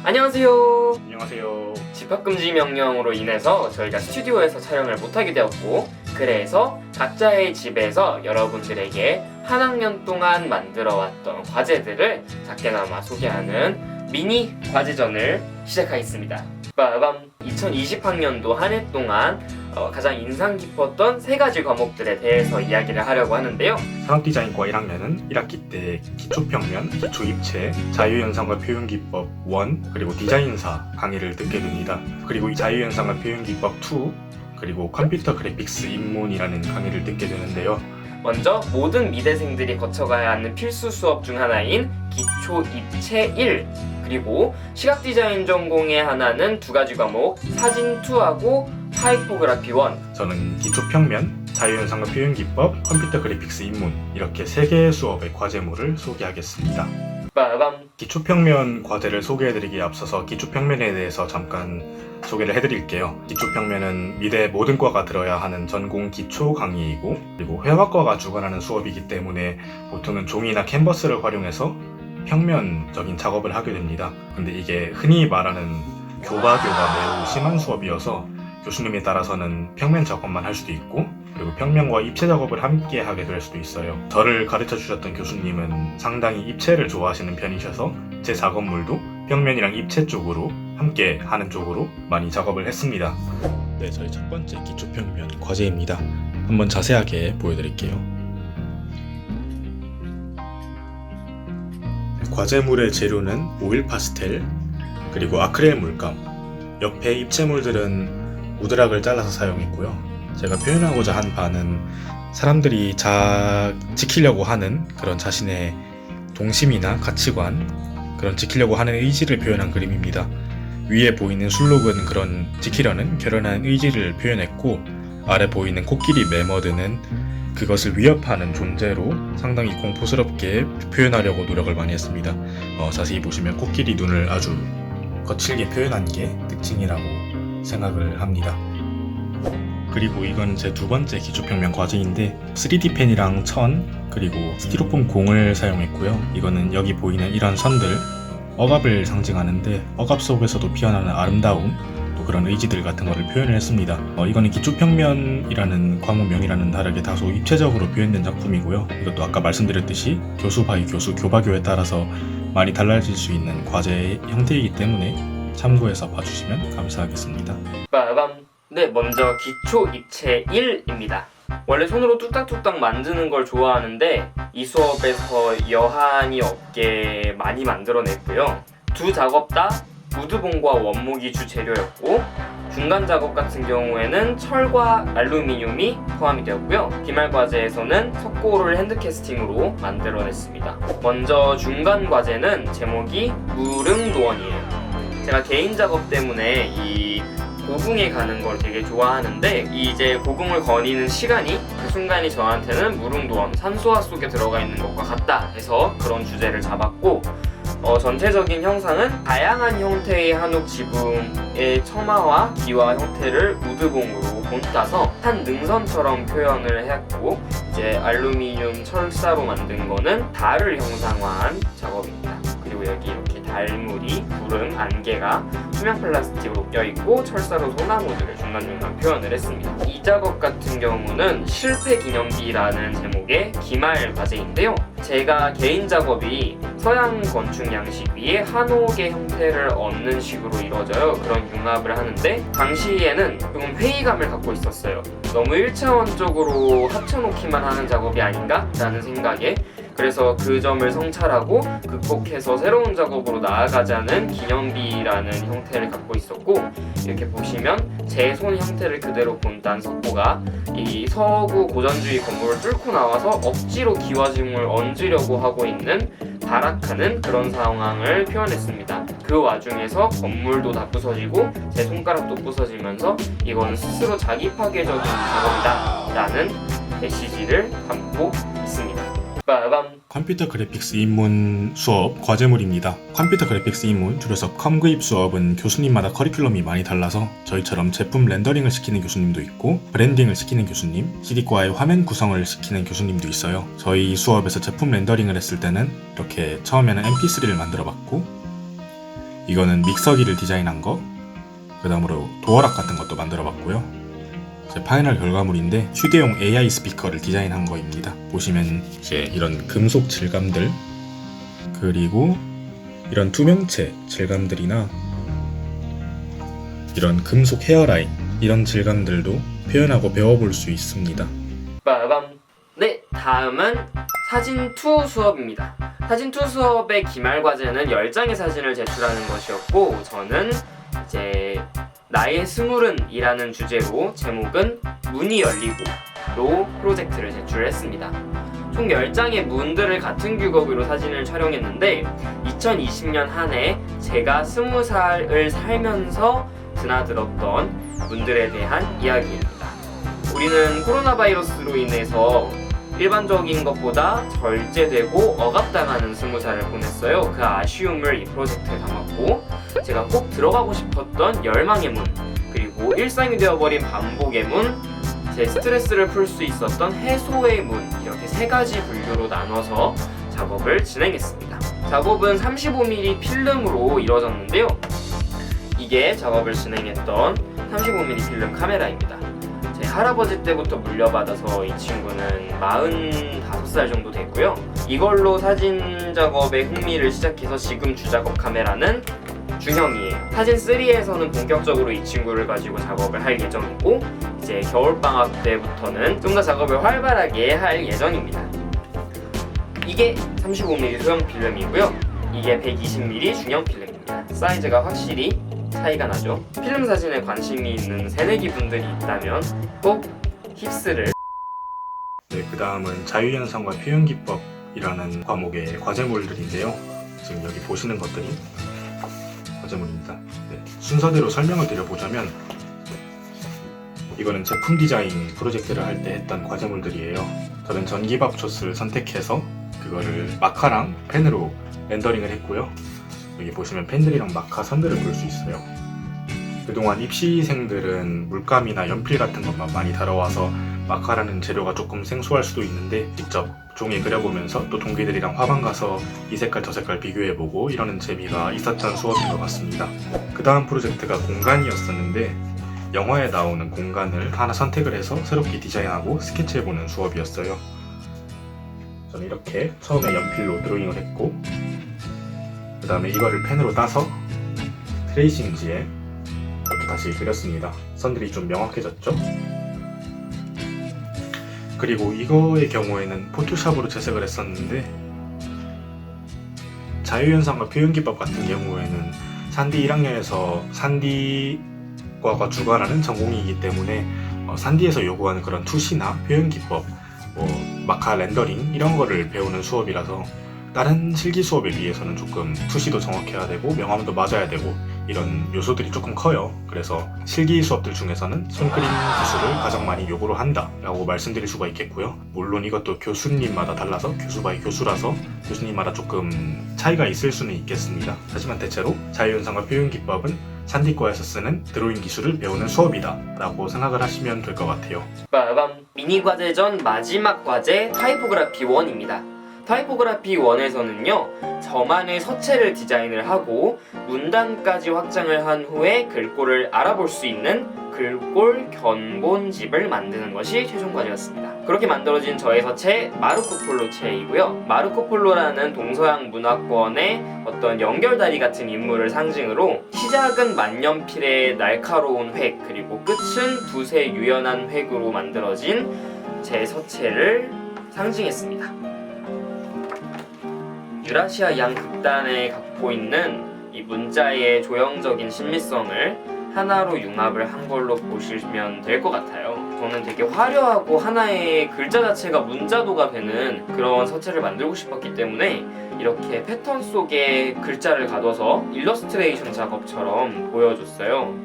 안녕하세요. 안녕하세요. 집합금지 명령으로 인해서 저희가 스튜디오에서 촬영을 못하게 되었고, 그래서 각자의 집에서 여러분들에게 한 학년 동안 만들어왔던 과제들을 작게나마 소개하는 미니 과제전을 시작하겠습니다. 빠밤! 2020학년도 한 해 동안 가장 인상 깊었던 3가지 과목들에 대해서 이야기를 하려고 하는데요. 산업디자인과 1학년은 1학기 때 기초평면, 기초입체, 자유현상과 표현기법 1, 그리고 디자인사 강의를 듣게 됩니다. 그리고 이 자유현상과 표현기법 2, 그리고 컴퓨터 그래픽스 입문이라는 강의를 듣게 되는데요. 먼저 모든 미대생들이 거쳐가야 하는 필수 수업 중 하나인 기초 입체 1, 그리고 시각 디자인 전공의 하나는 2가지 과목 사진 2하고 타이포그래피 1. 저는 기초평면, 자유현상과 표현기법, 컴퓨터 그래픽스 입문 이렇게 3개의 수업의 과제물을 소개하겠습니다. 빠밤. 기초평면 과제를 소개해드리기에 앞서서 기초평면에 대해서 잠깐 소개를 해드릴게요. 기초평면은 미대 모든 과가 들어야 하는 전공 기초 강의이고, 그리고 회화과가 주관하는 수업이기 때문에 보통은 종이나 캔버스를 활용해서 평면적인 작업을 하게 됩니다. 근데 이게 흔히 말하는 교과교가 매우 심한 수업이어서 교수님에 따라서는 평면 작업만 할 수도 있고, 그리고 평면과 입체 작업을 함께 하게 될 수도 있어요. 저를 가르쳐 주셨던 교수님은 상당히 입체를 좋아하시는 편이셔서 제 작업물도 평면이랑 입체 쪽으로 함께 하는 쪽으로 많이 작업을 했습니다. 네, 저희 첫 번째 기초평면 과제입니다. 한번 자세하게 보여드릴게요. 과제물의 재료는 오일 파스텔, 그리고 아크릴 물감, 옆에 입체물들은 우드락을 잘라서 사용했고요. 제가 표현하고자 한 바는 사람들이 지키려고 하는 그런 자신의 동심이나 가치관, 그런 지키려고 하는 의지를 표현한 그림입니다. 위에 보이는 술록은 그런 지키려는 결연한 의지를 표현했고, 아래 보이는 코끼리 매머드는 그것을 위협하는 존재로 상당히 공포스럽게 표현하려고 노력을 많이 했습니다. 자세히 보시면 코끼리 눈을 아주 거칠게 표현한 게 특징이라고 생각을 합니다. 그리고 이건 제 2번째 기초평면 과제인데 3D 펜이랑 천, 그리고 스티로폼 공을 사용했고요. 이거는 여기 보이는 이런 선들, 억압을 상징하는데 억압 속에서도 피어나는 아름다움, 또 그런 의지들 같은 거를 표현을 했습니다. 이거는 기초평면이라는 과목명이라는 다르게 다소 입체적으로 표현된 작품이고요. 이것도 아까 말씀드렸듯이 교수 바이 교수, 교바교에 따라서 많이 달라질 수 있는 과제의 형태이기 때문에 참고해서 봐주시면 감사하겠습니다. 빠밤. 네, 먼저 기초 입체 1입니다. 원래 손으로 뚝딱뚝딱 만드는 걸 좋아하는데 이 수업에서 여한이 없게 많이 만들어냈고요. 2 작업 다 우드봉과 원목이 주 재료였고, 중간 작업 같은 경우에는 철과 알루미늄이 포함이 되었고요. 기말 과제에서는 석고를 핸드캐스팅으로 만들어냈습니다. 먼저 중간 과제는 제목이 무릉도원이에요. 제가 개인 작업 때문에 이 고궁에 가는 걸 되게 좋아하는데, 이제 고궁을 거니는 시간이 그 순간이 저한테는 무릉도원, 산소화 속에 들어가 있는 것과 같다 해서 그런 주제를 잡았고, 전체적인 형상은 다양한 형태의 한옥 지붕의 처마와 기와 형태를 우드봉으로 본따서 한 능선처럼 표현을 했고, 이제 알루미늄 철사로 만든 거는 달을 형상화한 작업입니다. 그리고 여기 이렇게 달무리, 구름, 안개가 투명 플라스틱으로 껴있고 철사로 소나무들을 중간중간 표현을 했습니다. 이 작업 같은 경우는 실패 기념비라는 제목의 기말 과제인데요. 제가 개인 작업이 서양 건축 양식 위에 한옥의 형태를 얻는 식으로 이루어져요. 그런 융합을 하는데 당시에는 조금 회의감을 갖고 있었어요. 너무 1차원적으로 합쳐놓기만 하는 작업이 아닌가? 라는 생각에, 그래서 그 점을 성찰하고 극복해서 새로운 작업으로 나아가자는 기념비라는 형태를 갖고 있었고, 이렇게 보시면 제 손 형태를 그대로 본딴 석고가 이 서구 고전주의 건물을 뚫고 나와서 억지로 기와집을 얹으려고 하고 있는 발악하는 그런 상황을 표현했습니다. 그 와중에서 건물도 다 부서지고 제 손가락도 부서지면서 이건 스스로 자기 파괴적인 작업이다 라는 메시지를 담고 있습니다. 빠밤. 컴퓨터 그래픽스 입문 수업 과제물입니다. 컴퓨터 그래픽스 입문, 줄여서 컴그입 수업은 교수님마다 커리큘럼이 많이 달라서 저희처럼 제품 렌더링을 시키는 교수님도 있고, 브랜딩을 시키는 교수님, CD과의 화면 구성을 시키는 교수님도 있어요. 저희 수업에서 제품 렌더링을 했을 때는 이렇게 처음에는 mp3를 만들어 봤고, 이거는 믹서기를 디자인한 거, 그 다음으로 도어락 같은 것도 만들어봤고요. 제 파이널 결과물인데 휴대용 AI 스피커를 디자인한 거입니다. 보시면 이제 이런 금속 질감들, 그리고 이런 투명체 질감들이나 이런 금속 헤어라인, 이런 질감들도 표현하고 배워볼 수 있습니다. 빠밤. 네, 다음은 사진 투 수업입니다. 사진 투 수업의 기말 과제는 10장의 사진을 제출하는 것이었고, 저는 이제 나의 스물은이라는 주제로 제목은 문이 열리고로 프로젝트를 제출했습니다. 총 10장의 문들을 같은 규격으로 사진을 촬영했는데 2020년 한 해 제가 20살을 살면서 드나들었던 문들에 대한 이야기입니다. 우리는 코로나 바이러스로 인해서 일반적인 것보다 절제되고 억압당하는 20살을 보냈어요. 그 아쉬움을 이 프로젝트에 담았고, 제가 꼭 들어가고 싶었던 열망의 문, 그리고 일상이 되어버린 반복의 문, 제 스트레스를 풀 수 있었던 해소의 문, 이렇게 3가지 분류로 나눠서 작업을 진행했습니다. 작업은 35mm 필름으로 이루어졌는데요. 이게 작업을 진행했던 35mm 필름 카메라입니다. 제 할아버지 때부터 물려받아서 이 친구는 45살 정도 됐고요. 이걸로 사진 작업에 흥미를 시작해서 지금 주작업 카메라는 중형이에요. 사진 3에서는 본격적으로 이 친구를 가지고 작업을 할 예정이고, 이제 겨울방학 때부터는 좀 더 작업을 활발하게 할 예정입니다. 이게 35mm 소형 필름이고요. 이게 120mm 중형 필름입니다. 사이즈가 확실히 차이가 나죠. 필름 사진에 관심이 있는 새내기 분들이 있다면 꼭 힙스를. 네, 그 다음은 자유현상과 표현기법이라는 과목의 과제물들인데요. 지금 여기 보시는 것들이 과제물입니다. 네, 순서대로 설명을 드려보자면, 이거는 제품 디자인 프로젝트를 할 때 했던 과제물들이에요. 저는 전기밥솥을 선택해서 그거를 마카랑 펜으로 렌더링을 했고요. 여기 보시면 펜들이랑 마카 선들을 볼 수 있어요. 그동안 입시생들은 물감이나 연필 같은 것만 많이 다뤄와서 마카라는 재료가 조금 생소할 수도 있는데, 직접 종이에 그려보면서 또 동기들이랑 화방 가서 이 색깔 저 색깔 비교해보고 이러는 재미가 있었던 수업인 것 같습니다. 그 다음 프로젝트가 공간이었었는데, 영화에 나오는 공간을 하나 선택을 해서 새롭게 디자인하고 스케치해보는 수업이었어요. 저는 이렇게 처음에 연필로 드로잉을 했고, 그 다음에 이거를 펜으로 따서 트레이싱지에 이렇게 다시 그렸습니다. 선들이 좀 명확해졌죠? 그리고 이거의 경우에는 포토샵으로 채색을 했었는데, 자유현상과 표현기법 같은 경우에는 산디 1학년에서 산디과가 주관하는 전공이기 때문에 산디에서 요구하는 그런 투시나 표현기법, 마카 렌더링 이런 거를 배우는 수업이라서 다른 실기 수업에 비해서는 조금 투시도 정확해야 되고 명암도 맞아야 되고 이런 요소들이 조금 커요. 그래서 실기 수업들 중에서는 손그림 기술을 가장 많이 요구를 한다 라고 말씀드릴 수가 있겠고요. 물론 이것도 교수님마다 달라서 교수 바이 교수라서 교수님마다 조금 차이가 있을 수는 있겠습니다. 하지만 대체로 자유현상과 표현기법은 산디과에서 쓰는 드로잉 기술을 배우는 수업이다 라고 생각을 하시면 될 것 같아요. 빠밤. 미니 과제 전 마지막 과제 타이포그래피 1입니다. 타이포그래피 1에서는요, 저만의 서체를 디자인을 하고 문단까지 확장을 한 후에 글꼴을 알아볼 수 있는 글꼴 견본집을 만드는 것이 최종 과제였습니다. 그렇게 만들어진 저의 서체 마르코폴로체이고요. 마르코폴로라는 동서양 문화권의 어떤 연결다리 같은 인물을 상징으로 시작은 만년필의 날카로운 획, 그리고 끝은 두세 유연한 획으로 만들어진 제 서체를 상징했습니다. 유라시아 양극단에 갖고 있는 이 문자의 조형적인 신비성을 하나로 융합을 한 걸로 보시면 될 것 같아요. 저는 되게 화려하고 하나의 글자 자체가 문자도가 되는 그런 서체를 만들고 싶었기 때문에 이렇게 패턴 속에 글자를 가둬서 일러스트레이션 작업처럼 보여줬어요.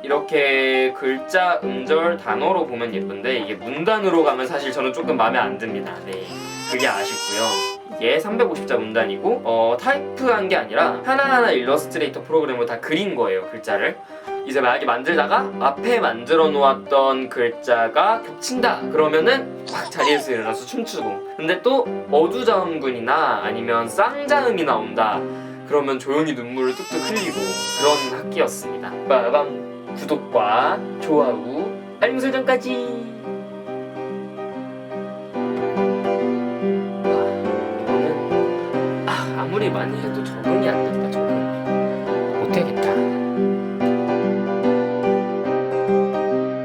이렇게 글자, 음절, 단어로 보면 예쁜데 이게 문단으로 가면 사실 저는 조금 마음에 안 듭니다. 네, 그게 아쉽고요. 이게 350자 문단이고 타이프한 게 아니라 하나하나 일러스트레이터 프로그램으로 다 그린 거예요, 글자를. 이제 만약에 만들다가 앞에 만들어 놓았던 글자가 겹친다 그러면은 막 자리에서 일어나서 춤추고, 근데 또 어두자음군이나 아니면 쌍자음이 나온다 그러면 조용히 눈물을 뚝뚝 흘리고 그런 학기였습니다. 빠밤! 구독과 좋아요, 알림 설정까지! 와, 이거는 아무리 많이 해도